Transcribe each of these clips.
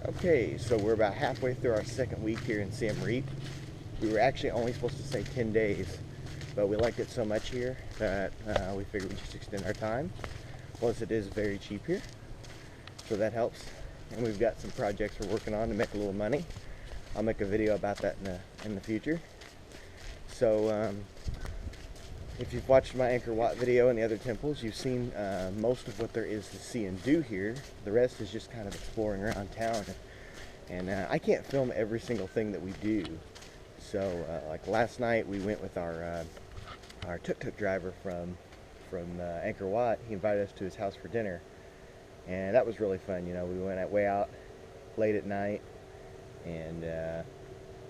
Okay, so we're about halfway through our second week here in Siem Reap. We were actually only supposed to stay 10 days, but we liked it so much here that we figured we'd just extend our time. Plus it is very cheap here, so that helps. And we've got some projects we're working on to make a little money. I'll make a video about that in the future. So if you've watched my Angkor Wat video and the other temples, you've seen most of what there is to see and do here. The rest is just kind of exploring around town. And I can't film every single thing that we do. So like last night we went with our tuk-tuk driver from Angkor Wat. He invited us to his house for dinner. And that was really fun. You know, we went way out late at night and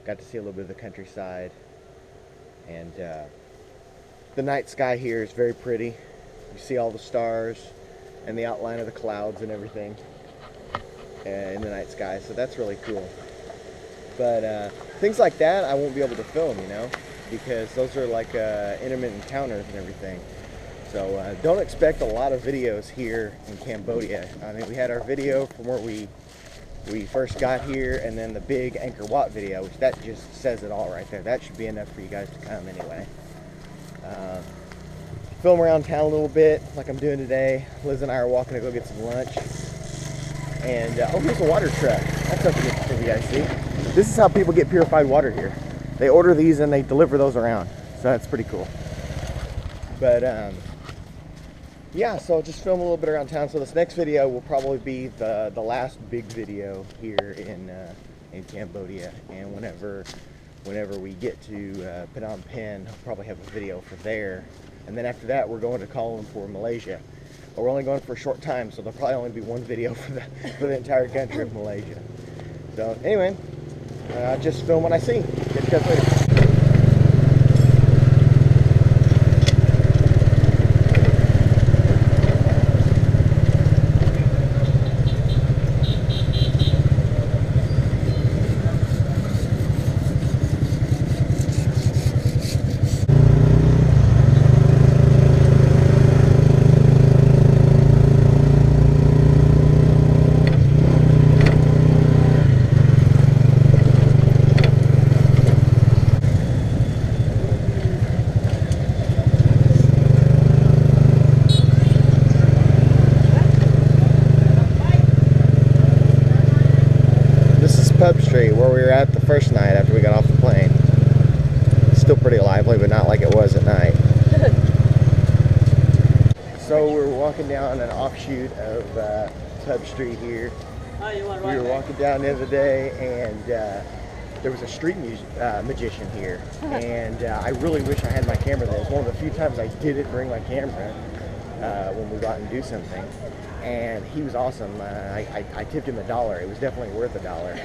got to see a little bit of the countryside. And the night sky here is very pretty. You see all the stars and the outline of the clouds and everything in the night sky, so that's really cool. But things like that I won't be able to film, you know, because those are like intermittent encounters and everything. So don't expect a lot of videos here in Cambodia. I mean, we had our video from where we first got here, and then the big Angkor Wat video, which that just says it all right there. That should be enough for you guys to come anyway. Film around town a little bit like I'm doing today. Liz and I are walking to go get some lunch. And oh, here's a water truck. That's something interesting you guys see. This is how people get purified water here. They order these and they deliver those around. So that's pretty cool. But yeah, so I'll just film a little bit around town. So this next video will probably be the last big video here in Cambodia. And whenever we get to Phnom Penh, I'll probably have a video for there. And then after that, we're going to Kuala Lumpur, Malaysia. But we're only going for a short time, so there'll probably only be one video for the entire country of Malaysia. So anyway, just film what I see. Catch you guys later. Pub Street, where we were at the first night after we got off the plane. It's still pretty lively, but not like it was at night. So we're walking down an offshoot of Pub Street here. We were walking down the other day, and there was a street magician here, and I really wish I had my camera there. It was one of the few times I didn't bring my camera when we go out and do something. And he was awesome. I tipped him $1. It was definitely worth $1.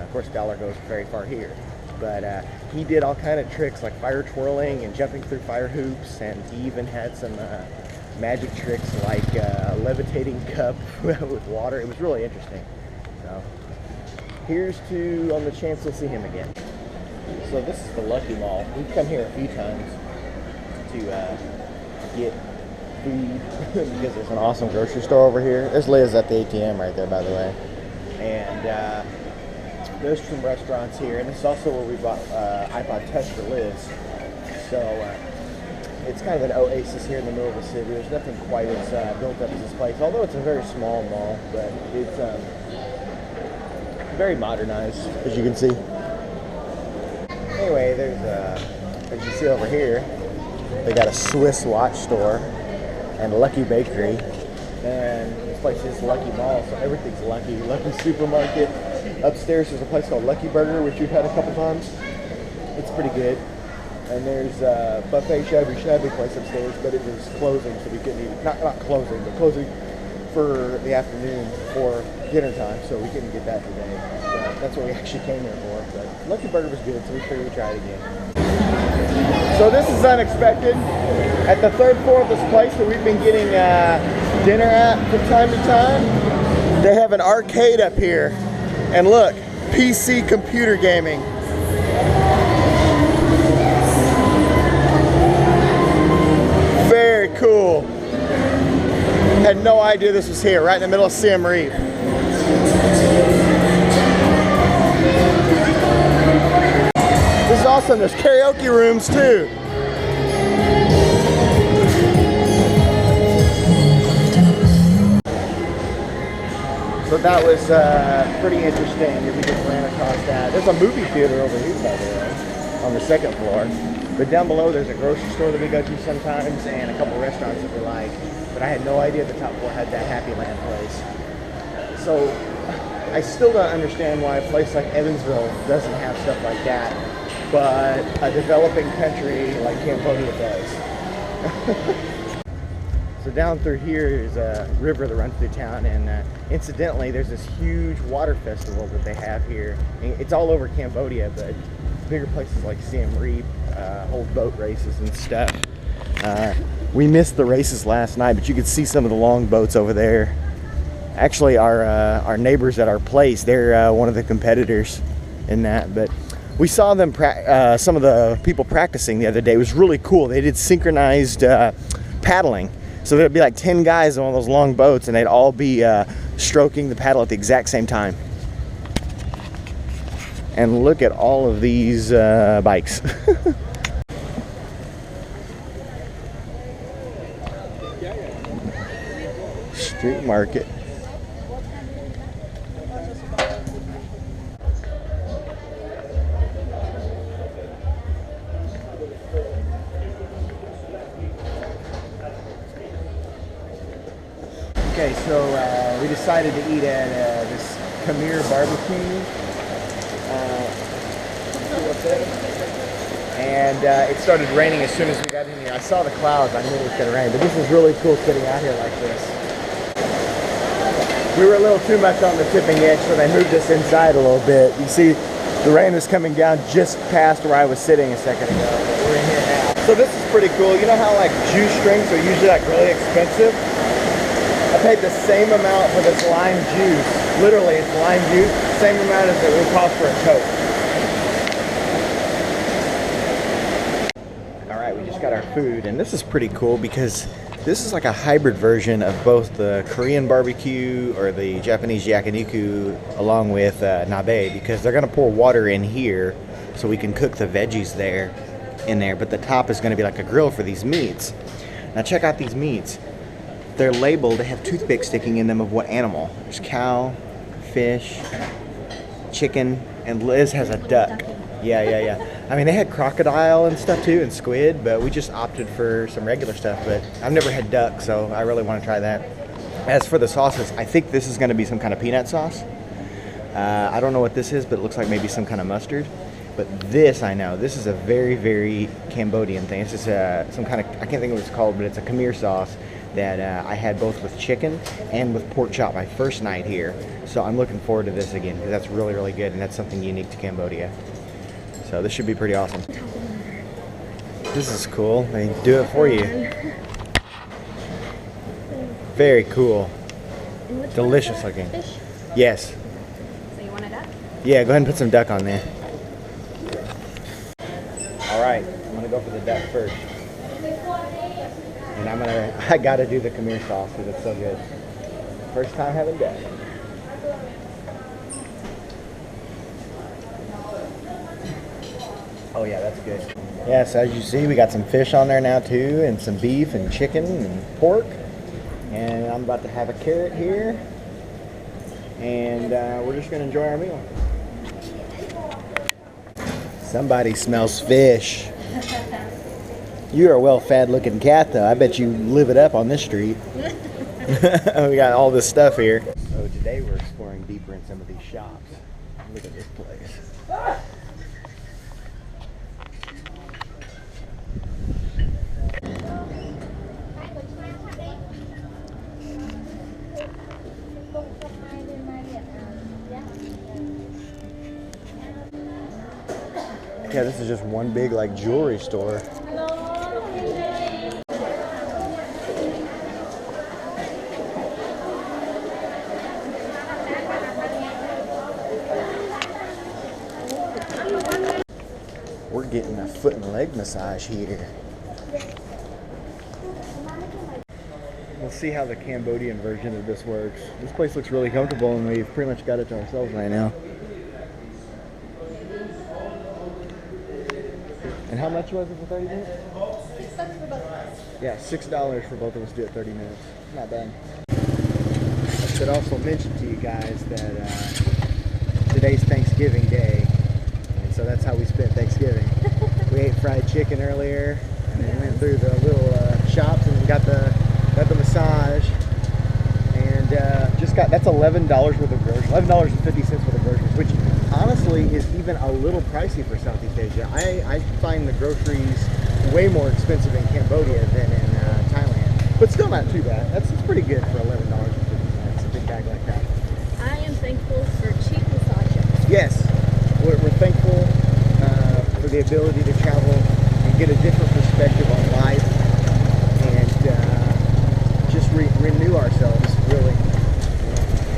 Of course, $1 goes very far here. But he did all kind of tricks like fire twirling and jumping through fire hoops, and he even had some magic tricks like a levitating cup with water. It was really interesting. So here's to on the chance we'll see him again. So this is the Lucky Mall. We've come here a few times to get food because there's an awesome grocery store over here. There's Liz at the ATM right there, by the way. And there's some restaurants here, and this is also where we bought iPod Touch for Liz. So it's kind of an oasis here in the middle of the city. There's nothing quite as built up as this place, although it's a very small mall, but it's very modernized, as you can see. Anyway, there's as you see over here, they got a Swiss watch store and Lucky Bakery, and this place is Lucky Mall, so everything's Lucky. Lucky Supermarket. Upstairs there's a place called Lucky Burger, which we've had a couple times. It's pretty good. And there's a buffet shabby place upstairs, but it was closing, so we couldn't eat. Not closing, but closing for the afternoon for dinner time, so we couldn't get that today. So that's what we actually came here for. But Lucky Burger was good, so we figured we'd try it again. So this is unexpected. At the third floor of this place that we've been getting dinner at from time to time, they have an arcade up here. And look, PC computer gaming. Very cool. Had no idea this was here, right in the middle of Siem Reap. This is awesome. There's karaoke rooms too. So that was pretty interesting. We just ran across that. There's a movie theater over here, by the way, on the second floor. But down below, there's a grocery store that we go to sometimes, and a couple restaurants that we like. But I had no idea the top floor had that Happy Land place. So I still don't understand why a place like Evansville doesn't have stuff like that, but a developing country like Cambodia does. So down through here is a river that runs through town, and incidentally, there's this huge water festival that they have here. It's all over Cambodia, but bigger places like Siem Reap hold boat races and stuff. We missed the races last night, but you could see some of the long boats over there. Actually, our neighbors at our place, they're one of the competitors in that. But we saw them, some of the people practicing the other day. It was really cool. They did synchronized paddling. So there'd be like 10 guys on one of those long boats, and they'd all be stroking the paddle at the exact same time. And look at all of these bikes. Street market. Okay, so we decided to eat at this Khmer barbecue. And it started raining as soon as we got in here. I saw the clouds, I knew it was going to rain, but this is really cool sitting out here like this. We were a little too much on the tipping edge, so they moved us inside a little bit. You see, the rain was coming down just past where I was sitting a second ago. But we're in here now. So this is pretty cool. You know how like juice drinks are usually like really expensive? I paid the same amount for this lime juice. Literally, it's lime juice, same amount as it would cost for a Coke. All right, we just got our food, and this is pretty cool because this is like a hybrid version of both the Korean barbecue or the Japanese yakiniku along with nabe, because they're gonna pour water in here so we can cook the veggies in there, but the top is gonna be like a grill for these meats. Now check out these meats. They're labeled, they have toothpicks sticking in them of what animal. There's cow, fish, chicken, and Liz has a duck. Yeah. I mean, they had crocodile and stuff too, and squid, but we just opted for some regular stuff. But I've never had duck, so I really want to try that. As for the sauces, I think this is going to be some kind of peanut sauce. I don't know what this is, but it looks like maybe some kind of mustard. But this, I know, this is a very, very Cambodian thing. It's just some kind of, I can't think of what it's called, but it's a Khmer sauce that I had both with chicken and with pork chop my first night here. So I'm looking forward to this again, because that's really, really good, and that's something unique to Cambodia. So this should be pretty awesome. This is cool. They do it for you. Very cool. Delicious looking. Fish? Yes. So you want a duck? Yeah, go ahead and put some duck on there. All right, I'm gonna go for the duck first. And I gotta do the Khmer sauce because it's so good. First time having duck. Oh yeah, that's good. Yeah, so as you see, we got some fish on there now too, and some beef and chicken and pork. And I'm about to have a carrot here. And we're just gonna enjoy our meal. Somebody smells fish. You're a well-fed looking cat though. I bet you live it up on this street. We got all this stuff here. So today we're exploring deeper in some of these shops. Look at this place. Yeah, this is just one big like jewelry store. We're getting a foot and leg massage here. We'll see how the Cambodian version of this works. This place looks really comfortable, and we've pretty much got it to ourselves right now. how much was it for 30 minutes? $6 for both of us. Yeah, $6 for both of us to do it 30 minutes. Not bad. I should also mention to you guys that today's Thanksgiving Day, and so that's how we spent Thanksgiving. We ate fried chicken earlier, and then went through the little shops and got the massage, and that's $11 worth of groceries, $11.50 worth of groceries, which honestly is even a little pricey for Southeast Asia. I find the groceries way more expensive in Cambodia than in Thailand, but still not too bad. That's pretty good for $11.50, a big bag like that. I am thankful for cheap massages. Yes, we're thankful for the ability to travel and get a different perspective on life and just renew ourselves, really.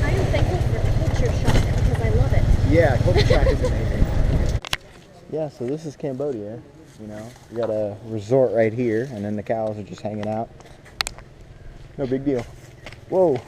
I am thankful for culture shock because I love it. Yeah, culture shock is amazing. Yeah, so this is Cambodia. You know, we got a resort right here, and then the cows are just hanging out. No big deal. Whoa.